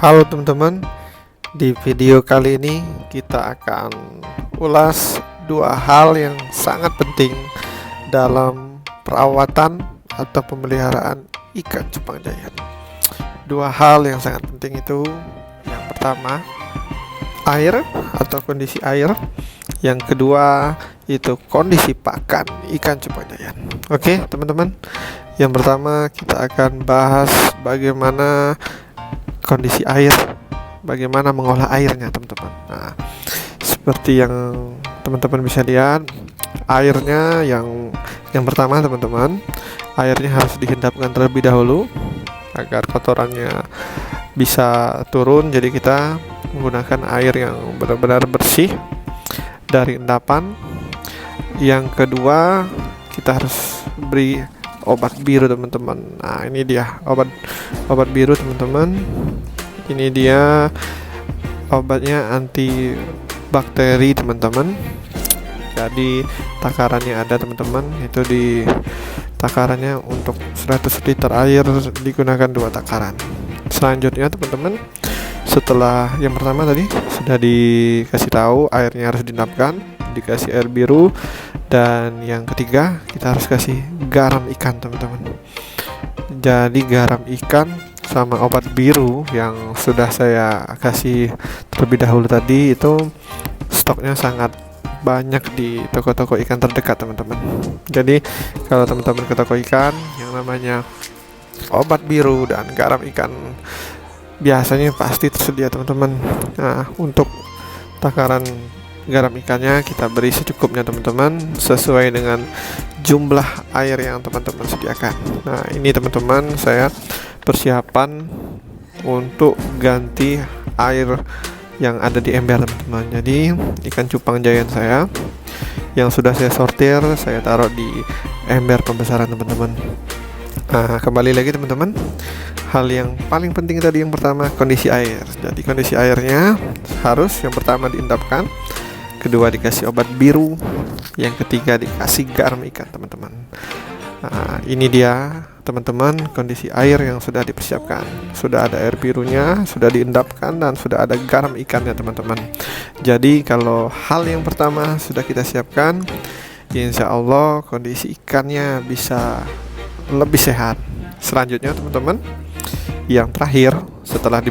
Halo teman-teman, di video kali ini kita akan ulas dua hal yang sangat penting dalam perawatan atau pemeliharaan ikan cupang giant. Dua hal yang sangat penting itu, yang pertama air atau kondisi air, yang kedua itu kondisi pakan ikan cupang giant. Oke teman-teman, yang pertama kita akan bahas bagaimana kondisi air, bagaimana mengolah airnya teman-teman. Nah, seperti yang teman-teman bisa lihat, airnya yang pertama teman-teman, airnya harus dihendapkan terlebih dahulu agar kotorannya bisa turun. Jadi kita menggunakan air yang benar-benar bersih dari endapan. Yang kedua, kita harus beri obat biru teman-teman. Nah, ini dia obat biru teman-teman. Ini dia obatnya anti bakteri teman-teman. Jadi takarannya ada teman-teman, itu di takarannya untuk 100 liter air digunakan 2 takaran. Selanjutnya teman-teman, setelah yang pertama tadi sudah dikasih tahu airnya harus diendapkan, dikasih air biru, dan yang ketiga kita harus kasih garam ikan teman-teman. Jadi garam ikan sama obat biru yang sudah saya kasih terlebih dahulu tadi itu stoknya sangat banyak di toko-toko ikan terdekat teman-teman. Jadi kalau teman-teman ke toko ikan yang namanya obat biru dan garam ikan biasanya pasti tersedia teman-teman. Nah, untuk takaran garam ikannya kita beri secukupnya teman-teman, sesuai dengan jumlah air yang teman-teman sediakan. Nah, ini teman-teman saya persiapan untuk ganti air yang ada di ember teman-teman. Jadi ikan cupang giant saya yang sudah saya sortir, saya taruh di ember pembesaran teman-teman. Nah, kembali lagi teman-teman, hal yang paling penting tadi yang pertama kondisi air. Jadi kondisi airnya harus yang pertama diendapkan, kedua dikasih obat biru, yang ketiga dikasih garam ikan teman-teman. Nah, ini dia teman-teman kondisi air yang sudah dipersiapkan. Sudah ada air birunya, sudah diendapkan, dan sudah ada garam ikannya teman-teman. Jadi kalau hal yang pertama sudah kita siapkan, insya Allah kondisi ikannya bisa lebih sehat. Selanjutnya teman-teman, yang terakhir setelah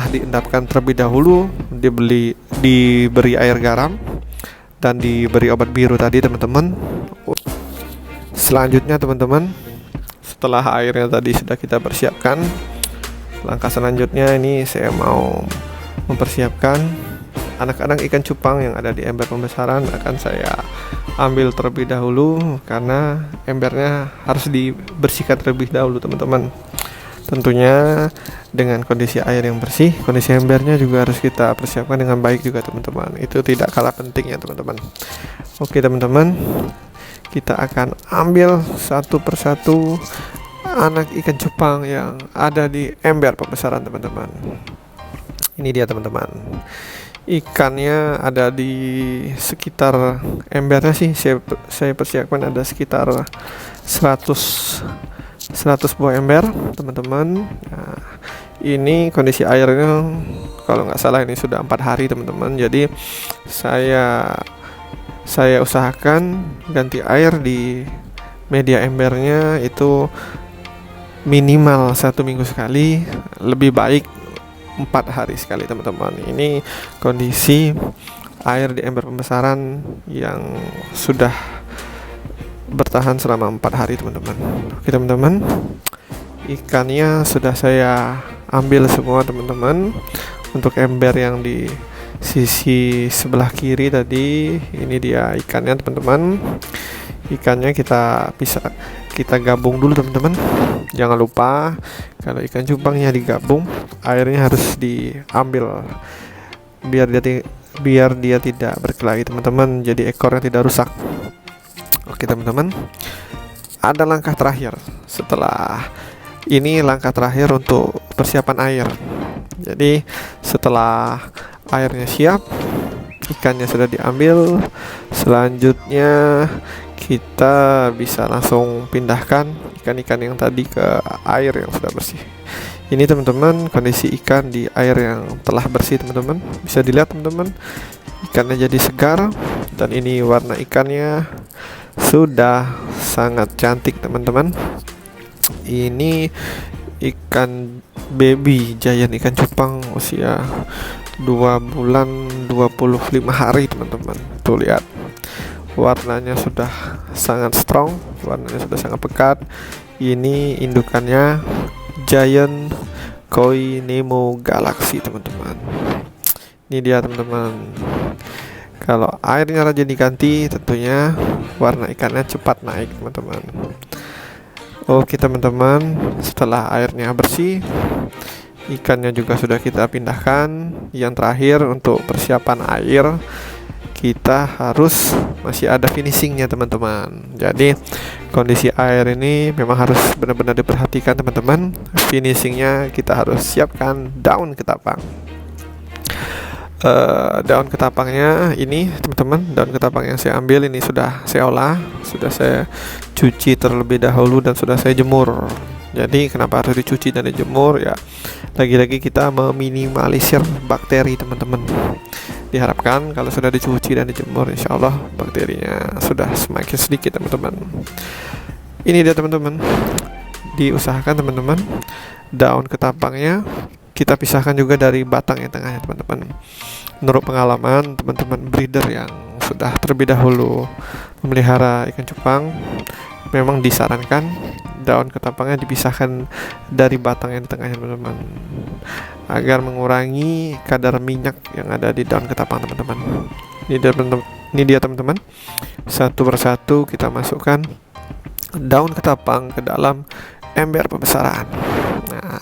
diendapkan terlebih dahulu, diberi air garam dan diberi obat biru tadi teman-teman. Selanjutnya teman-teman, setelah airnya tadi sudah kita persiapkan, langkah selanjutnya ini saya mau mempersiapkan anak-anak ikan cupang yang ada di ember pembesaran. Akan saya ambil terlebih dahulu karena embernya harus dibersihkan terlebih dahulu teman-teman. Tentunya dengan kondisi air yang bersih, kondisi embernya juga harus kita persiapkan dengan baik juga teman-teman. Itu tidak kalah pentingnya teman-teman. Oke teman-teman, kita akan ambil satu persatu anak ikan cupang yang ada di ember pembesaran teman-teman. Ini dia teman-teman, ikannya ada di sekitar embernya sih saya persiapkan ada sekitar 100 buah ember teman-teman. Nah, ini kondisi airnya kalau nggak salah ini sudah 4 hari teman-teman. Jadi saya usahakan ganti air di media embernya itu minimal 1 minggu sekali, lebih baik 4 hari sekali teman-teman. Ini kondisi air di ember pembesaran yang sudah bertahan selama 4 hari teman-teman. Oke teman-teman, ikannya sudah saya ambil semua teman-teman. Untuk ember yang di sisi sebelah kiri tadi, ini dia ikannya teman-teman. Ikannya kita gabung dulu teman-teman. Jangan lupa kalau ikan cupangnya digabung, airnya harus diambil biar dia tidak berkelahi teman-teman, jadi ekornya tidak rusak. Oke teman-teman, ada langkah terakhir. Setelah ini langkah terakhir untuk persiapan air. Jadi setelah airnya siap, ikannya sudah diambil, selanjutnya kita bisa langsung pindahkan ikan-ikan yang tadi ke air yang sudah bersih. Ini teman-teman kondisi ikan di air yang telah bersih teman-teman. Bisa dilihat teman-teman, ikannya jadi segar dan ini warna ikannya sudah sangat cantik teman-teman. Ini ikan baby giant ikan cupang usia 2 bulan 25 hari teman-teman. Tuh lihat, warnanya sudah sangat strong, warnanya sudah sangat pekat. Ini indukannya Giant Koi Nemo Galaxy teman-teman. Ini dia teman-teman. Kalau airnya rajin diganti, tentunya warna ikannya cepat naik teman-teman. Oke teman-teman, setelah airnya bersih, ikannya juga sudah kita pindahkan. Yang terakhir untuk persiapan air, kita harus masih ada finishingnya teman-teman. Jadi kondisi air ini memang harus benar-benar diperhatikan teman-teman. Finishingnya kita harus siapkan daun ketapang. Daun ketapangnya ini teman-teman, daun ketapang yang saya ambil ini sudah saya olah, sudah saya cuci terlebih dahulu dan sudah saya jemur. Jadi kenapa harus dicuci dan dijemur ya? Lagi-lagi kita meminimalisir bakteri teman-teman. Diharapkan kalau sudah dicuci dan dijemur, insya Allah bakterinya sudah semakin sedikit teman-teman. Ini dia teman-teman. Diusahakan teman-teman daun ketapangnya kita pisahkan juga dari batang yang tengahnya teman-teman. Menurut pengalaman teman-teman breeder yang sudah terlebih dahulu memelihara ikan cupang, memang disarankan daun ketapangnya dipisahkan dari batang yang tengahnya teman-teman, agar mengurangi kadar minyak yang ada di daun ketapang teman-teman. Ini dia teman-teman. Satu persatu kita masukkan daun ketapang ke dalam ember pembesaran. Nah,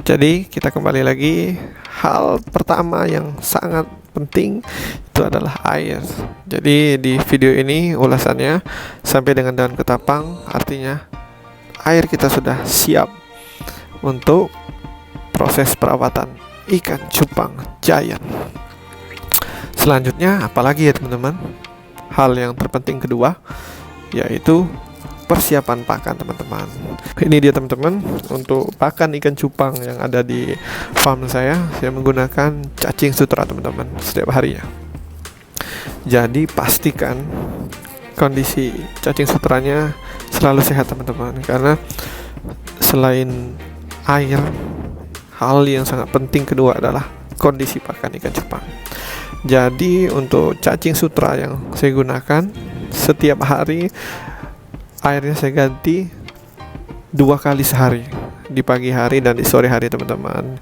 jadi kita kembali lagi. Hal pertama yang sangat penting itu adalah air. Jadi di video ini ulasannya sampai dengan daun ketapang, artinya air kita sudah siap untuk proses perawatan ikan cupang giant. Selanjutnya apalagi ya teman-teman? Hal yang terpenting kedua yaitu persiapan pakan teman-teman. Ini dia teman-teman, untuk pakan ikan cupang yang ada di farm saya menggunakan cacing sutra teman-teman setiap harinya. Jadi pastikan kondisi cacing sutranya selalu sehat teman-teman, karena selain air, hal yang sangat penting kedua adalah kondisi pakan ikan cupang. Jadi untuk cacing sutra yang saya gunakan, setiap hari airnya saya ganti 2 kali sehari, di pagi hari dan di sore hari teman-teman.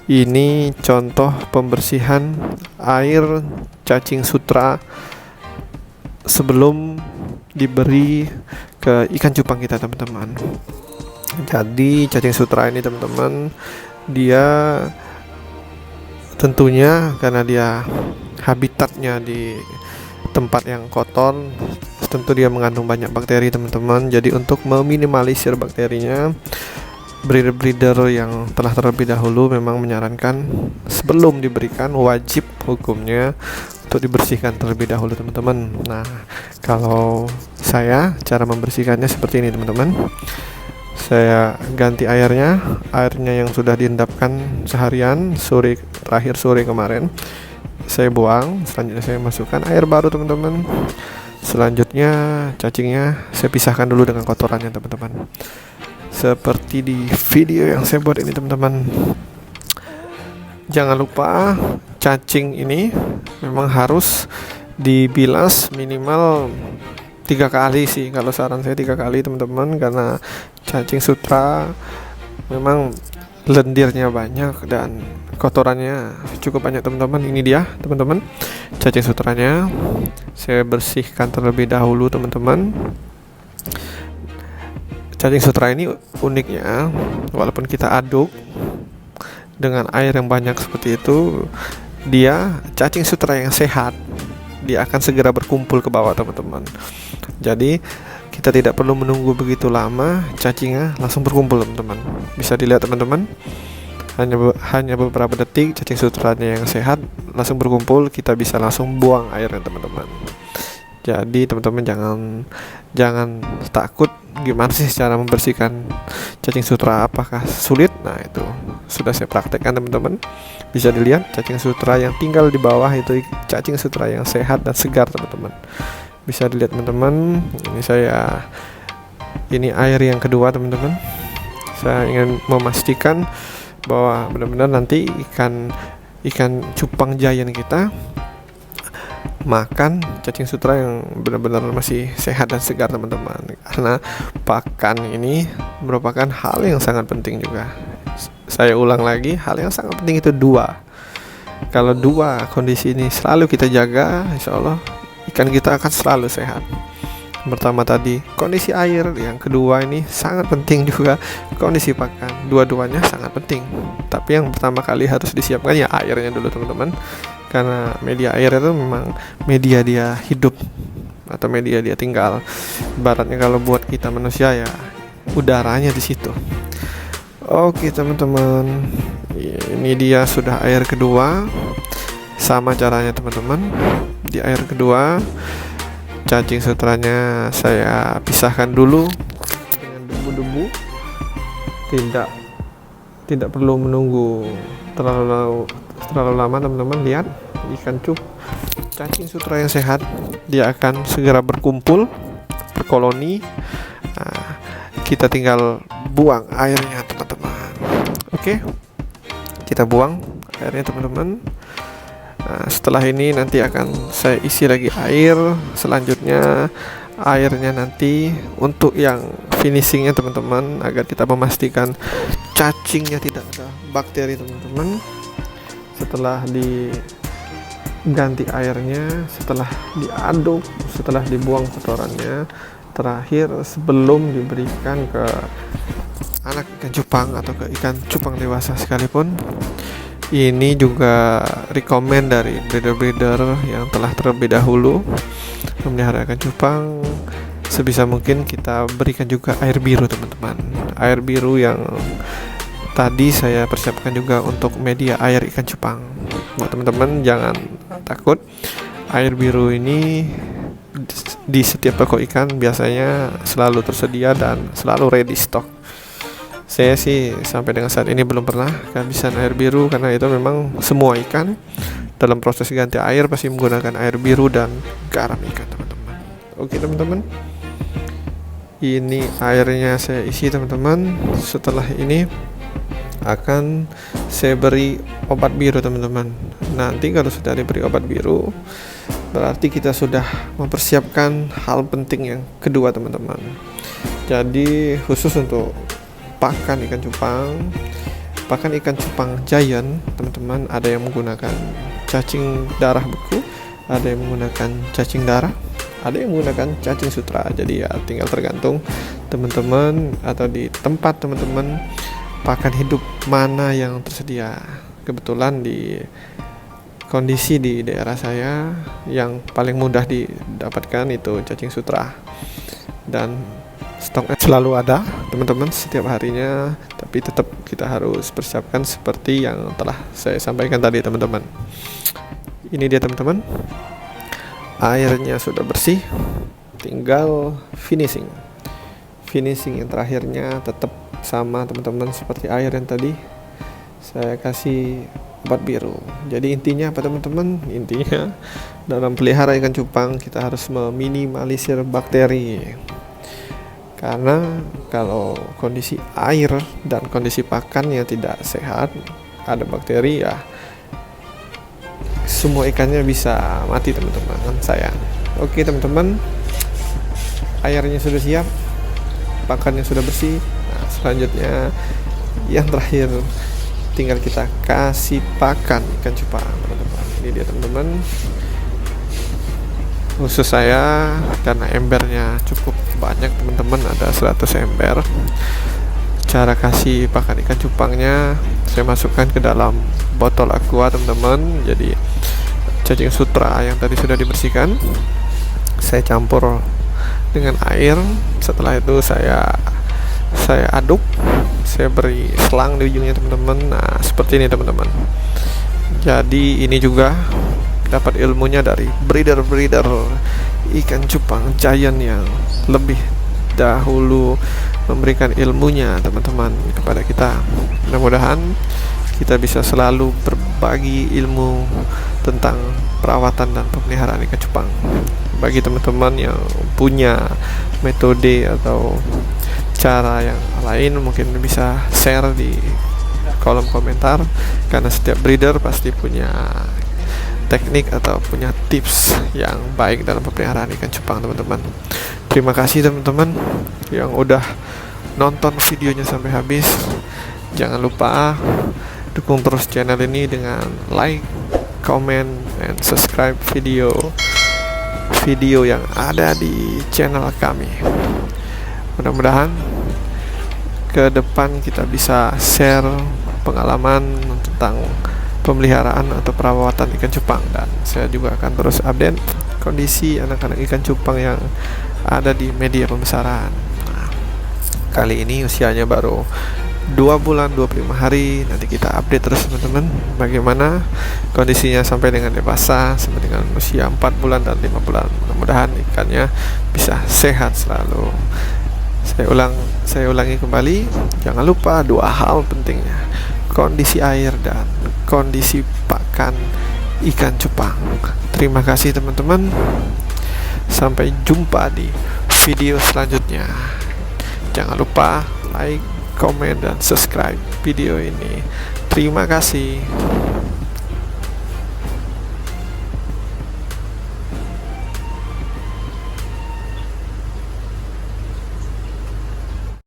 Ini contoh pembersihan air cacing sutra sebelum diberi ke ikan cupang kita teman-teman. Jadi cacing sutra ini teman-teman, dia tentunya karena dia habitatnya di tempat yang kotor, tentu dia mengandung banyak bakteri teman-teman. Jadi untuk meminimalisir bakterinya, breeder-breeder yang telah terlebih dahulu memang menyarankan sebelum diberikan wajib hukumnya untuk dibersihkan terlebih dahulu teman-teman. Nah, kalau saya cara membersihkannya seperti ini teman-teman. Saya ganti airnya yang sudah diendapkan seharian, terakhir sore kemarin saya buang. Selanjutnya saya masukkan air baru teman-teman. Selanjutnya cacingnya saya pisahkan dulu dengan kotorannya teman-teman, seperti di video yang saya buat ini teman-teman. Jangan lupa cacing ini memang harus dibilas minimal 3 kali sih, kalau saran saya 3 kali teman-teman, karena cacing sutra memang lendirnya banyak dan kotorannya cukup banyak teman-teman. Ini dia teman-teman cacing sutranya, saya bersihkan terlebih dahulu teman-teman. Cacing sutra ini uniknya, walaupun kita aduk dengan air yang banyak seperti itu, dia cacing sutra yang sehat, dia akan segera berkumpul ke bawah teman-teman. Jadi kita tidak perlu menunggu begitu lama, cacingnya langsung berkumpul teman-teman. Bisa dilihat teman-teman, hanya beberapa detik cacing sutranya yang sehat langsung berkumpul, kita bisa langsung buang airnya teman-teman. Jadi teman-teman jangan takut gimana sih cara membersihkan cacing sutra, apakah sulit? Nah, itu sudah saya praktekkan teman-teman. Bisa dilihat cacing sutra yang tinggal di bawah itu cacing sutra yang sehat dan segar teman-teman. Bisa dilihat teman-teman, ini air yang kedua teman-teman. Saya ingin memastikan bahwa benar-benar nanti ikan cupang giant kita makan cacing sutra yang benar-benar masih sehat dan segar teman-teman, karena pakan ini merupakan hal yang sangat penting juga. Saya ulang lagi, hal yang sangat penting itu dua. Kalau dua kondisi ini selalu kita jaga, insya Allah ikan kita akan selalu sehat. Pertama tadi kondisi air, yang kedua ini sangat penting juga kondisi pakan. Dua-duanya sangat penting, tapi yang pertama kali harus disiapkan ya airnya dulu teman-teman, karena media air itu memang media dia hidup atau media dia tinggal. Ibaratnya kalau buat kita manusia ya udaranya di situ. Oke teman-teman, ini dia sudah air kedua. Sama caranya teman-teman, di air kedua cacing sutranya saya pisahkan dulu dengan debu-debu. Tidak perlu menunggu terlalu lama teman-teman. Lihat ikan cacing sutra yang sehat, dia akan segera berkumpul, berkoloni. Nah, kita tinggal buang airnya teman-teman. Oke, kita buang airnya teman-teman. Nah, setelah ini nanti akan saya isi lagi air. Selanjutnya airnya nanti untuk yang finishingnya teman-teman, agar kita memastikan cacingnya tidak ada bakteri teman-teman. Setelah diganti airnya, setelah diaduk, setelah dibuang kotorannya, terakhir sebelum diberikan ke anak ikan cupang atau ke ikan cupang dewasa sekalipun, ini juga rekomend dari breeder-breeder yang telah terlebih dahulu memelihara ikan cupang. Sebisa mungkin kita berikan juga air biru teman-teman. Air biru yang tadi saya persiapkan juga untuk media air ikan cupang. Buat teman-teman jangan takut, air biru ini di setiap toko ikan biasanya selalu tersedia dan selalu ready stock. Saya sih sampai dengan saat ini belum pernah kehabisan air biru, karena itu memang semua ikan dalam proses ganti air pasti menggunakan air biru dan garam ikan teman-teman. Oke teman-teman, ini airnya saya isi teman-teman. Setelah ini akan saya beri obat biru teman-teman. Nanti kalau sudah diberi obat biru, berarti kita sudah mempersiapkan hal penting yang kedua teman-teman. Jadi khusus untuk pakan ikan cupang giant teman-teman, ada yang menggunakan cacing darah beku, ada yang menggunakan cacing darah, ada yang menggunakan cacing sutra. Jadi ya tinggal tergantung teman-teman atau di tempat teman-teman pakan hidup mana yang tersedia. Kebetulan di kondisi di daerah saya yang paling mudah didapatkan itu cacing sutra, dan stoknya selalu ada teman-teman setiap harinya. Tapi tetap kita harus persiapkan seperti yang telah saya sampaikan tadi teman-teman. Ini dia teman-teman, airnya sudah bersih, tinggal finishing yang terakhirnya tetap sama teman-teman seperti air yang tadi. Saya kasih obat biru. Jadi intinya apa teman-teman? Intinya dalam pelihara ikan cupang kita harus meminimalisir bakteri. Karena kalau kondisi air dan kondisi pakan yang tidak sehat, ada bakteri, ya semua ikannya bisa mati teman-teman, sayang. Oke teman-teman, airnya sudah siap, pakannya sudah bersih. Nah, selanjutnya yang terakhir tinggal kita kasih pakan ikan cupang teman-teman. Ini dia teman-teman. Khusus saya karena embernya cukup banyak teman-teman, ada 100 ember. Cara kasih pakan ikan cupangnya, saya masukkan ke dalam botol aqua teman-teman. Jadi cacing sutra yang tadi sudah dibersihkan saya campur dengan air. Setelah itu saya aduk, saya beri selang di ujungnya teman-teman. Nah seperti ini teman-teman. Jadi ini juga dapat ilmunya dari breeder ikan cupang giant yang lebih dahulu memberikan ilmunya teman-teman kepada kita. Mudah-mudahan kita bisa selalu berbagi ilmu tentang perawatan dan pemeliharaan ikan cupang. Bagi teman-teman yang punya metode atau cara yang lain, mungkin bisa share di kolom komentar, karena setiap breeder pasti punya teknik atau punya tips yang baik dalam pemeliharaan ikan cupang teman-teman. Terima kasih teman-teman yang udah nonton videonya sampai habis. Jangan lupa dukung terus channel ini dengan like, comment, and subscribe video yang ada di channel kami. Mudah-mudahan ke depan kita bisa share pengalaman tentang pemeliharaan atau perawatan ikan cupang, dan saya juga akan terus update kondisi anak-anak ikan cupang yang ada di media pembesaran. Nah, kali ini usianya baru 2 bulan 25 hari. Nanti kita update terus teman-teman bagaimana kondisinya sampai dengan dewasa, sampai dengan usia 4 bulan dan 5 bulan. Mudah-mudahan ikannya bisa sehat selalu. Saya ulangi kembali, jangan lupa 2 hal pentingnya: kondisi air dan kondisi pakan ikan cupang. Terima kasih teman-teman, sampai jumpa di video selanjutnya. Jangan lupa like, komen, dan subscribe video ini. Terima kasih.